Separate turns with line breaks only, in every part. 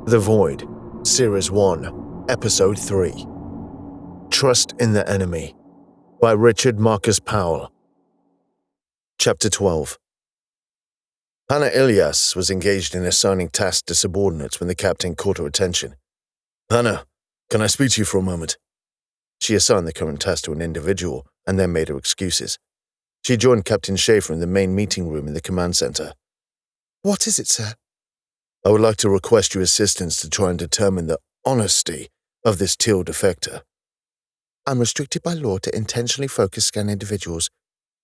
The Void, Series 1, Episode 3. Trust in the Enemy, by Richard Marcus Powell. Chapter 12. Hanna Ilyas was engaged in assigning tasks to subordinates when the captain caught her attention. "Hanna, can I speak to you for a moment?" She assigned the current task to an individual and then made her excuses. She joined Captain Schafer in the main meeting room in the command center.
"What is it, sir?"
"I would like to request your assistance to try and determine the honesty of this Teel defector."
"I'm restricted by law to intentionally focus scan individuals.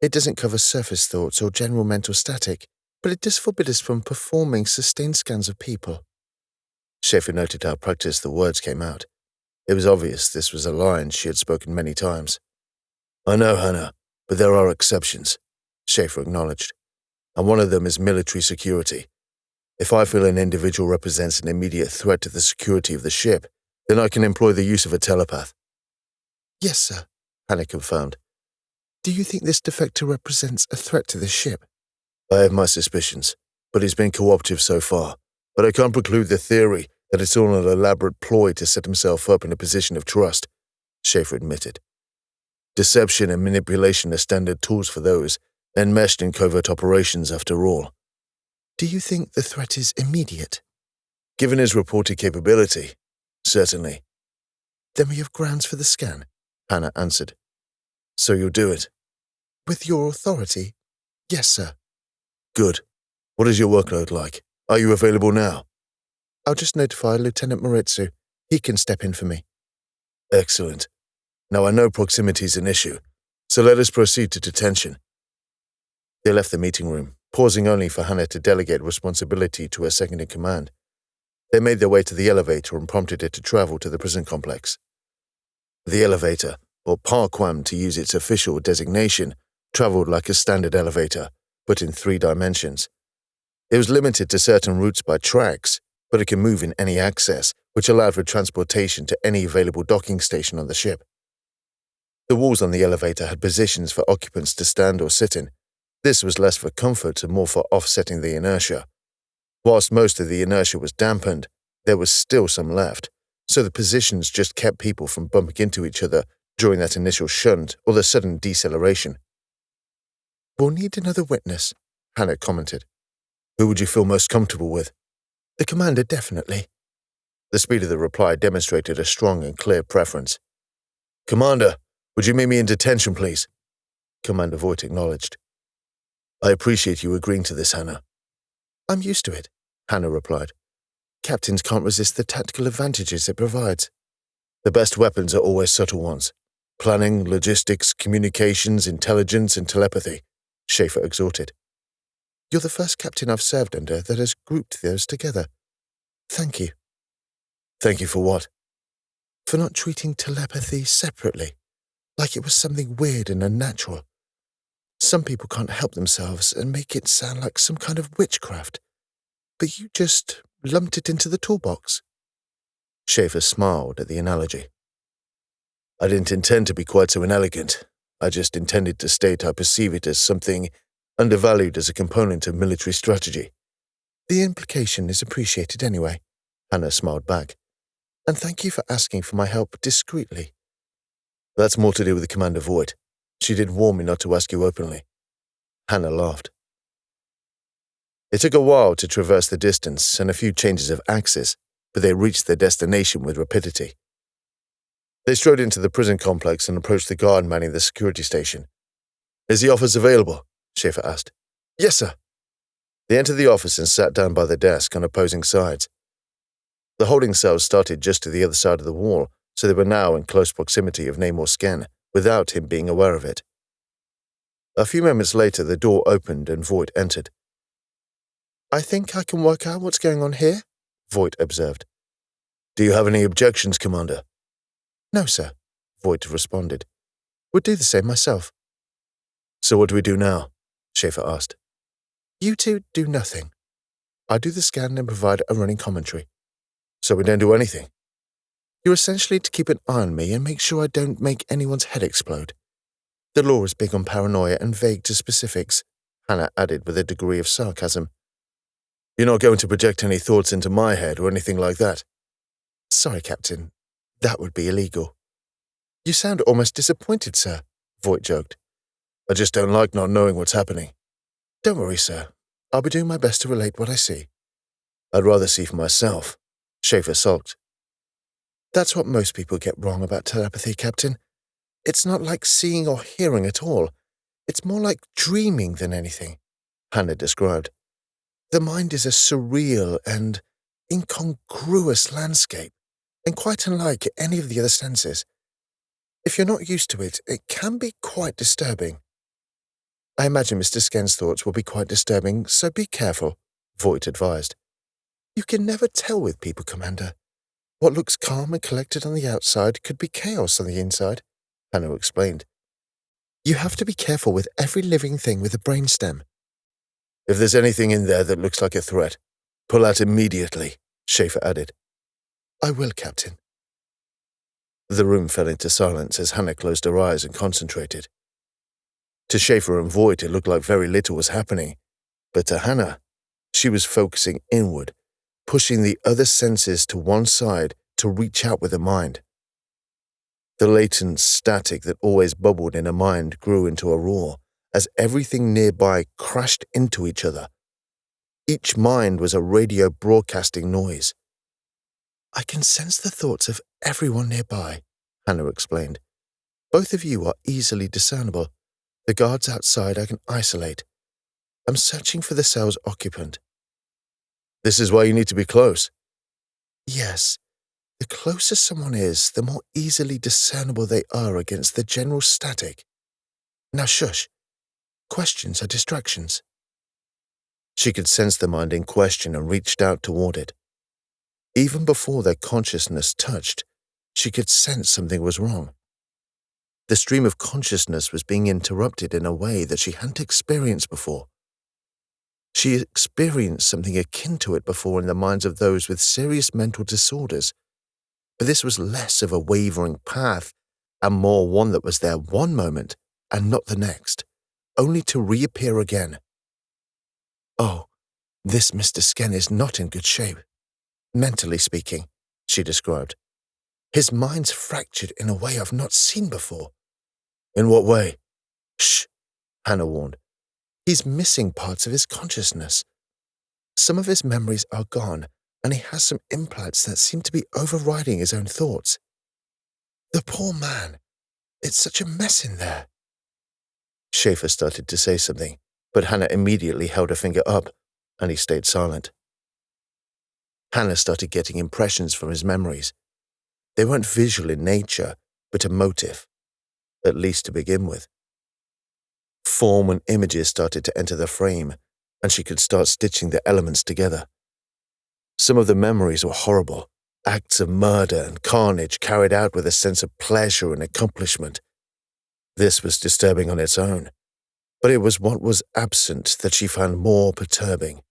It doesn't cover surface thoughts or general mental static, but it does forbid us from performing sustained scans of people."
Schafer noted how practiced the words came out. It was obvious this was a line she had spoken many times. "I know, Hanna, but there are exceptions," Schafer acknowledged. "And one of them is military security. If I feel an individual represents an immediate threat to the security of the ship, then I can employ the use of a telepath."
"Yes, sir," Hanna confirmed. "Do you think this defector represents a threat to the ship?"
"I have my suspicions, but he's been cooperative so far. But I can't preclude the theory that it's all an elaborate ploy to set himself up in a position of trust," Schafer admitted. "Deception and manipulation are standard tools for those enmeshed in covert operations after all."
"Do you think the threat is immediate?"
"Given his reported capability, certainly."
"Then we have grounds for the scan," Hanna answered.
"So you'll do it?"
"With your authority, yes, sir."
"Good. What is your workload like? Are you available now?"
"I'll just notify Lieutenant Moritsu. He can step in for me."
"Excellent. Now I know proximity is an issue, so let us proceed to detention." They left the meeting room, pausing only for Hanna to delegate responsibility to her second-in-command. They made their way to the elevator and prompted it to travel to the prison complex. The elevator, or Parquam to use its official designation, traveled like a standard elevator, but in 3 dimensions. It was limited to certain routes by tracks, but it can move in any axis, which allowed for transportation to any available docking station on the ship. The walls on the elevator had positions for occupants to stand or sit in. This was less for comfort and more for offsetting the inertia. Whilst most of the inertia was dampened, there was still some left, so the positions just kept people from bumping into each other during that initial shunt or the sudden deceleration.
"We'll need another witness," Hanna commented.
"Who would you feel most comfortable with?"
"The commander, definitely."
The speed of the reply demonstrated a strong and clear preference. "Commander, would you meet me in detention, please?" Commander Voigt acknowledged. "I appreciate you agreeing to this, Hanna."
"I'm used to it," Hanna replied. "Captains can't resist the tactical advantages it provides."
"The best weapons are always subtle ones. Planning, logistics, communications, intelligence, and telepathy," Schafer exhorted.
"You're the first captain I've served under that has grouped those together. Thank you."
"Thank you for what?"
"For not treating telepathy separately, like it was something weird and unnatural. Some people can't help themselves and make it sound like some kind of witchcraft, but you just lumped it into the toolbox."
Schafer smiled at the analogy. "I didn't intend to be quite so inelegant. I just intended to state I perceive it as something undervalued as a component of military strategy."
"The implication is appreciated anyway," Hanna smiled back. "And thank you for asking for my help discreetly."
"That's more to do with Commander Voigt. She did warn me not to ask you openly." Hanna laughed. It took a while to traverse the distance and a few changes of axis, but they reached their destination with rapidity. They strode into the prison complex and approached the guard manning the security station. "Is the office available?" Schafer asked.
"Yes, sir."
They entered the office and sat down by the desk on opposing sides. The holding cells started just to the other side of the wall, so they were now in close proximity of Namor Skenn, without him being aware of it. A few moments later, the door opened and Voigt entered.
"I think I can work out what's going on here," Voigt observed.
"Do you have any objections, Commander?"
"No, sir," Voigt responded. "Would do the same myself."
"So what do we do now?" Schafer asked.
"You two do nothing. I do the scan and provide a running commentary."
"So we don't do anything?"
"You're essentially to keep an eye on me and make sure I don't make anyone's head explode. The law is big on paranoia and vague to specifics," Hanna added with a degree of sarcasm.
You're not going to project any thoughts into my head or anything like that?
Sorry, Captain. That would be illegal. You sound almost disappointed, sir, Voight joked.
I just don't like not knowing what's happening.
Don't worry, sir. I'll be doing my best to relate what I see.
I'd rather see for myself. Schafer sulked.
That's what most people get wrong about telepathy, Captain. It's not like seeing or hearing at all. It's more like dreaming than anything, Hanna described. The mind is a surreal and incongruous landscape, and quite unlike any of the other senses. If you're not used to it, it can be quite disturbing. I imagine Mr. Sken's thoughts will be quite disturbing, so be careful, Voight advised. You can never tell with people, Commander. What looks calm and collected on the outside could be chaos on the inside, Hanna explained. You have to be careful with every living thing with a brainstem.
If there's anything in there that looks like a threat, pull out immediately, Schafer added.
I will, Captain.
The room fell into silence as Hanna closed her eyes and concentrated. To Schafer and Voight, it looked like very little was happening, but to Hanna, she was focusing inward, pushing the other senses to one side to reach out with her mind. The latent static that always bubbled in her mind grew into a roar as everything nearby crashed into each other. Each mind was a radio broadcasting noise. I can sense the thoughts of everyone nearby, Hanna explained. Both of you are easily discernible. The guards outside I can isolate. I'm searching for the cell's occupant. This is why you need to be close.
Yes. The closer someone is, the more easily discernible they are against the general static. Now shush. Questions are distractions.
She could sense the mind in question and reached out toward it. Even before their consciousness touched, she could sense something was wrong. The stream of consciousness was being interrupted in a way that she hadn't experienced before. She experienced something akin to it before in the minds of those with serious mental disorders, but this was less of a wavering path and more one that was there one moment and not the next, only to reappear again.
Oh, this Mr. Sken is not in good shape. Mentally speaking, she described. His mind's fractured in a way I've not seen before.
In what way?
Shh, Hanna warned. He's missing parts of his consciousness. Some of his memories are gone, and he has some implants that seem to be overriding his own thoughts. The poor man. It's such a mess in there.
Schafer started to say something, but Hanna immediately held her finger up, and he stayed silent. Hanna started getting impressions from his memories. They weren't visual in nature, but emotive, at least to begin with. Form and images started to enter the frame, and she could start stitching the elements together. Some of the memories were horrible, acts of murder and carnage carried out with a sense of pleasure and accomplishment. This was disturbing on its own, but it was what was absent that she found more perturbing.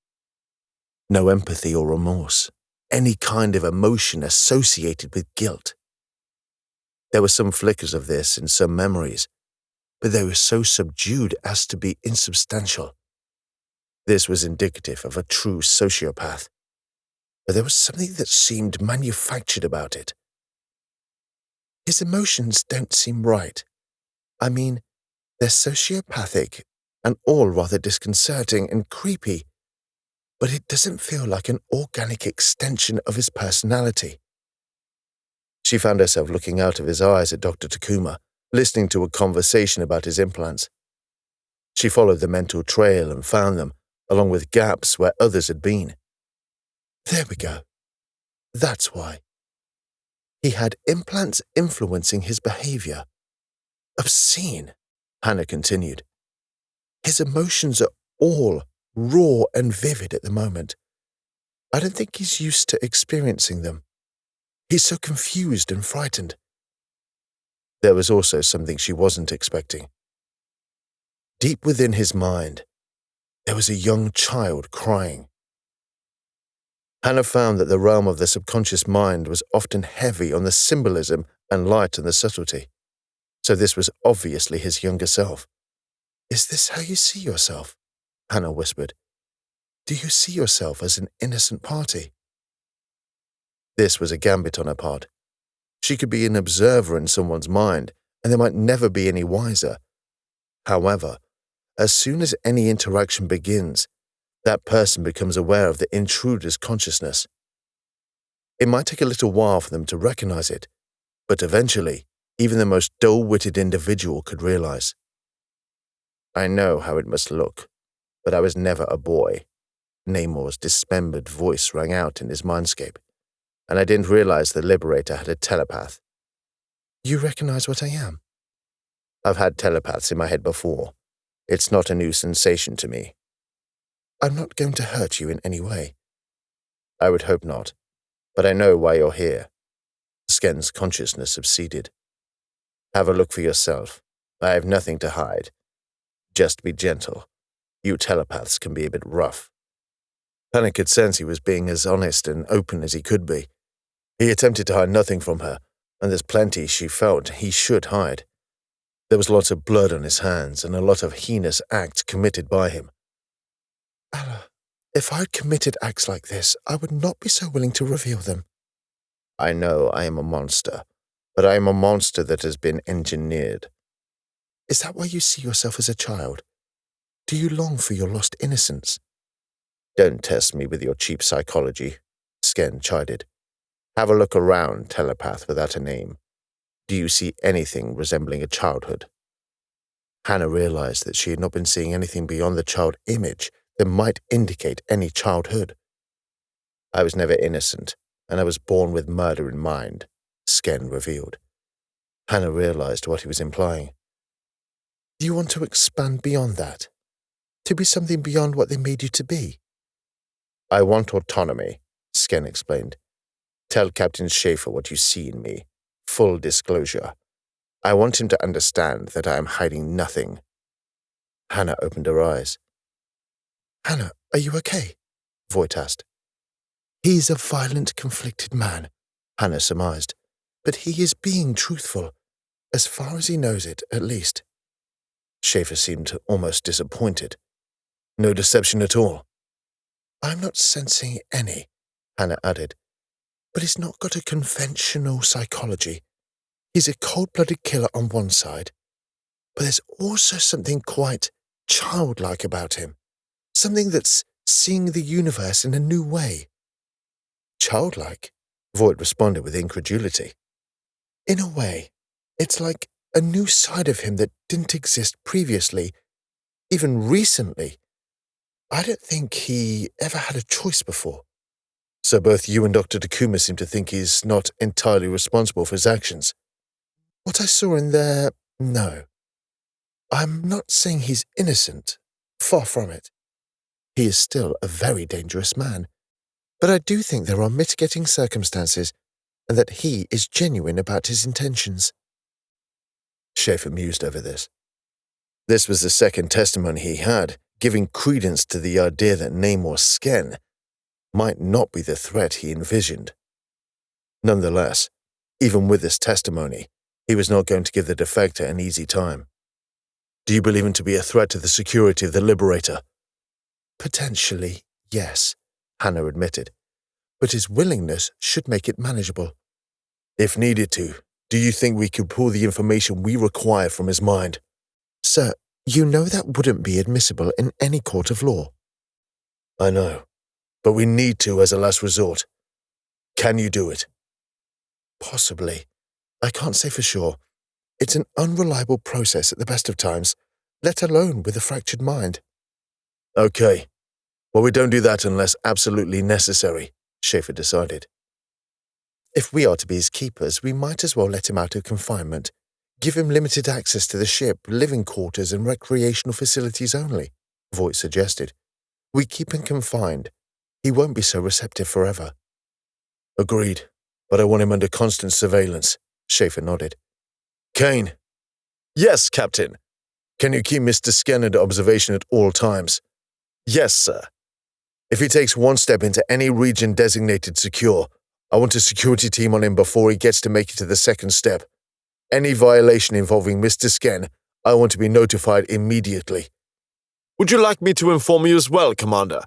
No empathy or remorse, any kind of emotion associated with guilt. There were some flickers of this in some memories, but they were so subdued as to be insubstantial. This was indicative of a true sociopath, but there was something that seemed manufactured about it. His emotions don't seem right. I mean, they're sociopathic and all rather disconcerting and creepy, but it doesn't feel like an organic extension of his personality. She found herself looking out of his eyes at Dr. Takuma, listening to a conversation about his implants. She followed the mental trail and found them, along with gaps where others had been. There we go. That's why. He had implants influencing his behavior. Obscene, Hanna continued. His emotions are all raw and vivid at the moment. I don't think he's used to experiencing them. He's so confused and frightened. There was also something she wasn't expecting. Deep within his mind, there was a young child crying. Hanna found that the realm of the subconscious mind was often heavy on the symbolism and light on the subtlety, so this was obviously his younger self. Is this how you see yourself? Hanna whispered.
Do you see yourself as an innocent party? This was a gambit on her part. She could be an observer in someone's mind, and they might never be any wiser. However, as soon as any interaction begins, that person becomes aware of the intruder's consciousness. It might take a little while for them to recognize it, but eventually, even the most dull-witted individual could realize. I know how it must look, but I was never a boy. Namor's dismembered voice rang out in his mindscape, and I didn't realize the Liberator had a telepath. You recognize what I am? I've had telepaths in my head before. It's not a new sensation to me. I'm not going to hurt you in any way. I would hope not, but I know why you're here. Sken's consciousness obseded. Have a look for yourself. I have nothing to hide. Just be gentle. You telepaths can be a bit rough. Hanna could sense he was being as honest and open as he could be. He attempted to hide nothing from her, and there's plenty she felt he should hide. There was lots of blood on his hands and a lot of heinous acts committed by him. Allah, if I'd committed acts like this, I would not be so willing to reveal them. I know I am a monster, but I am a monster that has been engineered. Is that why you see yourself as a child? Do you long for your lost innocence? Don't test me with your cheap psychology, Sken chided. Have a look around, telepath without a name. Do you see anything resembling a childhood? Hanna realized that she had not been seeing anything beyond the child image that might indicate any childhood. I was never innocent, and I was born with murder in mind, Sken revealed. Hanna realized what he was implying. Do you want to expand beyond that? To be something beyond what they made you to be? I want autonomy, Sken explained. Tell Captain Schafer what you see in me. Full disclosure. I want him to understand that I am hiding nothing. Hanna opened her eyes. Hanna, are you okay? Voight asked. He's a violent, conflicted man, Hanna surmised, but he is being truthful, as far as he knows it, at least. Schafer seemed almost disappointed. No deception at all. I'm not sensing any, Hanna added, but he's not got a conventional psychology. He's a cold-blooded killer on one side, but there's also something quite childlike about him, something that's seeing the universe in a new way. Childlike? Voight responded with incredulity. In a way, it's like a new side of him that didn't exist previously, even recently. I don't think he ever had a choice before. So both you and Dr. Takuma seem to think he's not entirely responsible for his actions. What I saw in there, no. I'm not saying he's innocent. Far from it. He is still a very dangerous man. But I do think there are mitigating circumstances and that he is genuine about his intentions. Schafer mused over this. This was the second testimony he had, giving credence to the idea that Namor Skenn might not be the threat he envisioned. Nonetheless, even with this testimony, he was not going to give the defector an easy time. Do you believe him to be a threat to the security of the Liberator? Potentially, yes, Hanna admitted, but his willingness should make it manageable. If needed to, do you think we could pull the information we require from his mind? Sir, you know that wouldn't be admissible in any court of law. I know, but we need to as a last resort. Can you do it? Possibly. I can't say for sure. It's an unreliable process at the best of times, let alone with a fractured mind. Okay. Well, we don't do that unless absolutely necessary, Schafer decided. If we are to be his keepers, we might as well let him out of confinement. Give him limited access to the ship, living quarters and recreational facilities only, Voight suggested. We keep him confined. He won't be so receptive forever. Agreed, but I want him under constant surveillance, Schafer nodded. Kane. Yes, Captain. Can you keep Mr. Sken under observation at all times? Yes, sir. If he takes one step into any region designated secure, I want a security team on him before he gets to make it to the second step. Any violation involving Mr. Sken, I want to be notified immediately. Would you like me to inform you as well, Commander?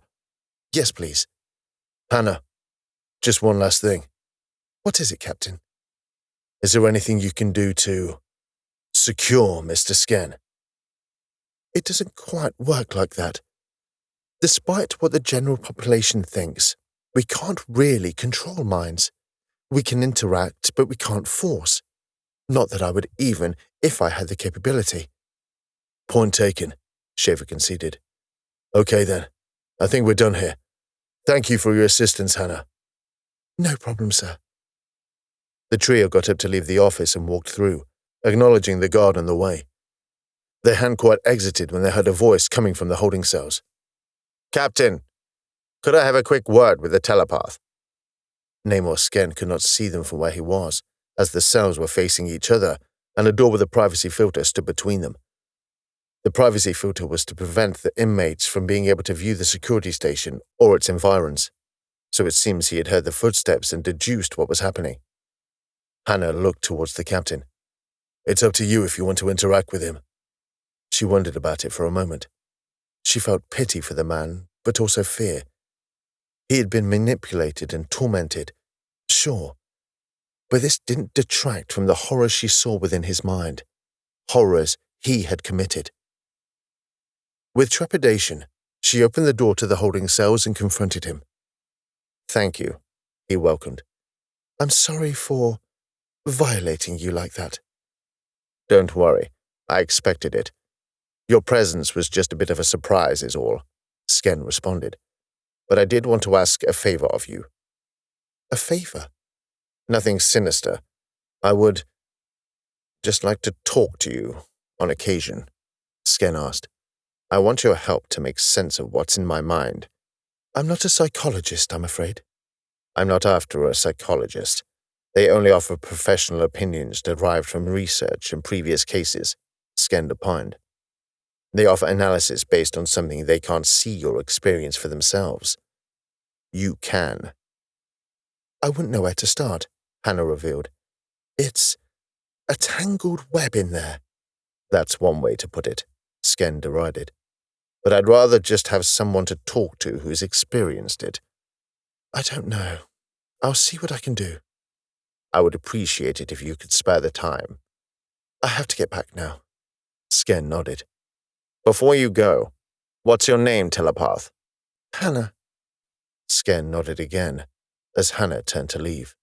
Yes, please.
Hanna, just one last thing.
What is it, Captain?
Is there anything you can do to secure Mr. Sken?
It doesn't quite work like that. Despite what the general population thinks, we can't really control minds. We can interact, but we can't force. Not that I would even if I had the capability.
Point taken, Schafer conceded. Okay then, I think we're done here. Thank you for your assistance, Hanna.
No problem, sir.
The trio got up to leave the office and walked through, acknowledging the guard on the way. They hadn't quite exited when they heard a voice coming from the holding cells. Captain, could I have a quick word with the telepath? Namor Skenn could not see them from where he was, as the cells were facing each other and a door with a privacy filter stood between them. The privacy filter was to prevent the inmates from being able to view the security station or its environs, so it seems he had heard the footsteps and deduced what was happening. Hanna looked towards the captain. It's up to you if you want to interact with him. She wondered about it for a moment. She felt pity for the man, but also fear. He had been manipulated and tormented, sure, but this didn't detract from the horrors she saw within his mind, horrors he had committed. With trepidation, she opened the door to the holding cells and confronted him. Thank you, he welcomed. I'm sorry for violating you like that. Don't worry, I expected it. Your presence was just a bit of a surprise is all, Sken responded. But I did want to ask a favor of you. A favor? Nothing sinister. I would just like to talk to you on occasion, Sken asked. I want your help to make sense of what's in my mind. I'm not a psychologist, I'm afraid. I'm not after a psychologist. They only offer professional opinions derived from research and previous cases, Sken opined. They offer analysis based on something they can't see or experience for themselves. You can. I wouldn't know where to start, Hanna revealed. It's a tangled web in there. That's one way to put it, Sken derided. But I'd rather just have someone to talk to who's experienced it. I don't know. I'll see what I can do. I would appreciate it if you could spare the time. I have to get back now. Sken nodded. Before you go, what's your name, telepath? Hanna. Sken nodded again, as Hanna turned to leave.